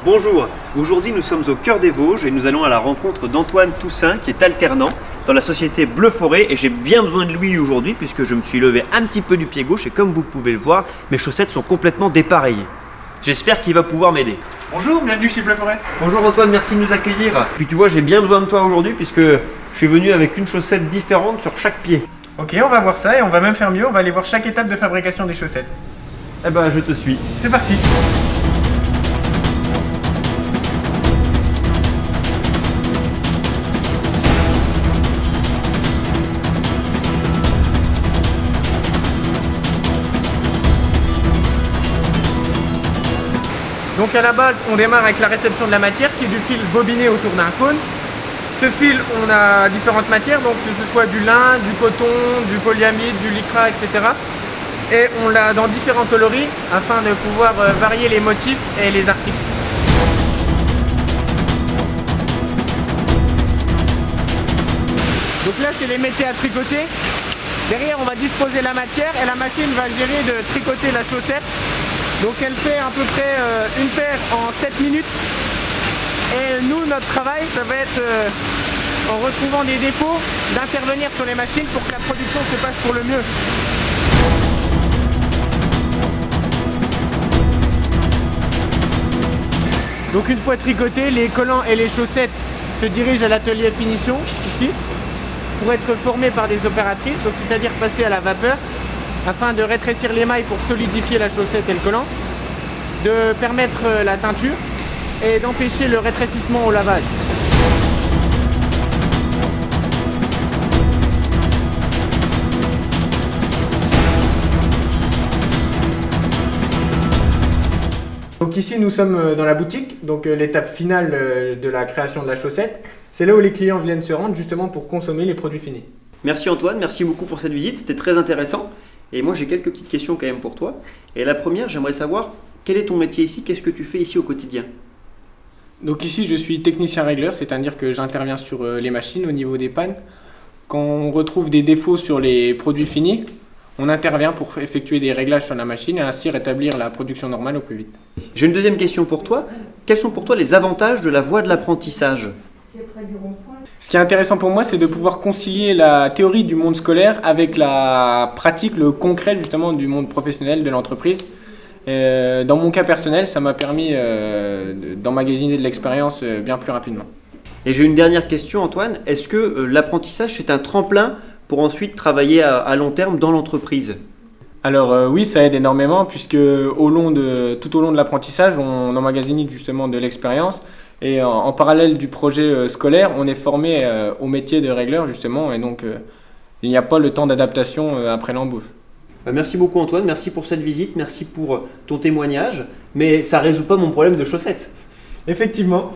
Bonjour, aujourd'hui nous sommes au cœur des Vosges et nous allons à la rencontre d'Antoine Toussaint qui est alternant dans la société Bleu Forêt et j'ai bien besoin de lui aujourd'hui puisque je me suis levé un petit peu du pied gauche et comme vous pouvez le voir, mes chaussettes sont complètement dépareillées. J'espère qu'il va pouvoir m'aider. Bonjour, bienvenue chez Bleu Forêt. Bonjour Antoine, merci de nous accueillir. Puis tu vois, j'ai bien besoin de toi aujourd'hui puisque je suis venu avec une chaussette différente sur chaque pied. Ok, on va voir ça et on va même faire mieux, on va aller voir chaque étape de fabrication des chaussettes. Eh ben je te suis. C'est parti. Donc à la base, on démarre avec la réception de la matière qui est du fil bobiné autour d'un cône. Ce fil, on a différentes matières, donc que ce soit du lin, du coton, du polyamide, du lycra, etc. Et on l'a dans différents coloris afin de pouvoir varier les motifs et les articles. Donc là, c'est les métiers à tricoter. Derrière, on va disposer la matière et la machine va gérer de tricoter la chaussette. Donc elle fait à peu près une paire en 7 minutes. Et nous, notre travail, ça va être, en retrouvant des défauts, d'intervenir sur les machines pour que la production se passe pour le mieux. Donc une fois tricotés, les collants et les chaussettes se dirigent à l'atelier finition, ici, pour être formés par des opératrices, donc c'est-à-dire passer à la vapeur, afin de rétrécir les mailles pour solidifier la chaussette et le collant, de permettre la teinture et d'empêcher le rétrécissement au lavage. Donc ici nous sommes dans la boutique, donc l'étape finale de la création de la chaussette. C'est là où les clients viennent se rendre justement pour consommer les produits finis. Merci Antoine, merci beaucoup pour cette visite, c'était très intéressant. Et moi j'ai quelques petites questions quand même pour toi. Et la première, j'aimerais savoir quel est ton métier ici, qu'est-ce que tu fais ici au quotidien? Donc ici je suis technicien régleur, c'est-à-dire que j'interviens sur les machines au niveau des pannes. Quand on retrouve des défauts sur les produits finis, on intervient pour effectuer des réglages sur la machine et ainsi rétablir la production normale au plus vite. J'ai une deuxième question pour toi. Quels sont pour toi les avantages de la voie de l'apprentissage? Ce qui est intéressant pour moi, c'est de pouvoir concilier la théorie du monde scolaire avec la pratique, le concret justement du monde professionnel de l'entreprise. Dans mon cas personnel, ça m'a permis d'emmagasiner de l'expérience bien plus rapidement. Et j'ai une dernière question Antoine. Est-ce que l'apprentissage c'est un tremplin pour ensuite travailler à long terme dans l'entreprise? Alors oui, ça aide énormément puisque tout au long de l'apprentissage, on emmagasine justement de l'expérience. Et en parallèle du projet scolaire, on est formé au métier de régleur justement et donc il n'y a pas le temps d'adaptation après l'embauche. Merci beaucoup Antoine, merci pour cette visite, merci pour ton témoignage, mais ça ne résout pas mon problème de chaussettes. Effectivement.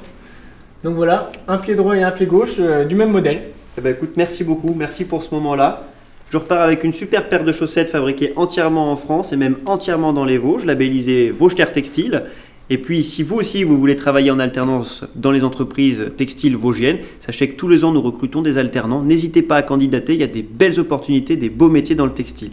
Donc voilà, un pied droit et un pied gauche du même modèle. Eh ben, écoute, merci beaucoup, merci pour ce moment-là. Je repars avec une super paire de chaussettes fabriquées entièrement en France et même entièrement dans les Vosges, labellisées Vosges Terre Textile. Et puis, si vous aussi, vous voulez travailler en alternance dans les entreprises textiles vosgiennes, sachez que tous les ans, nous recrutons des alternants. N'hésitez pas à candidater, il y a des belles opportunités, des beaux métiers dans le textile.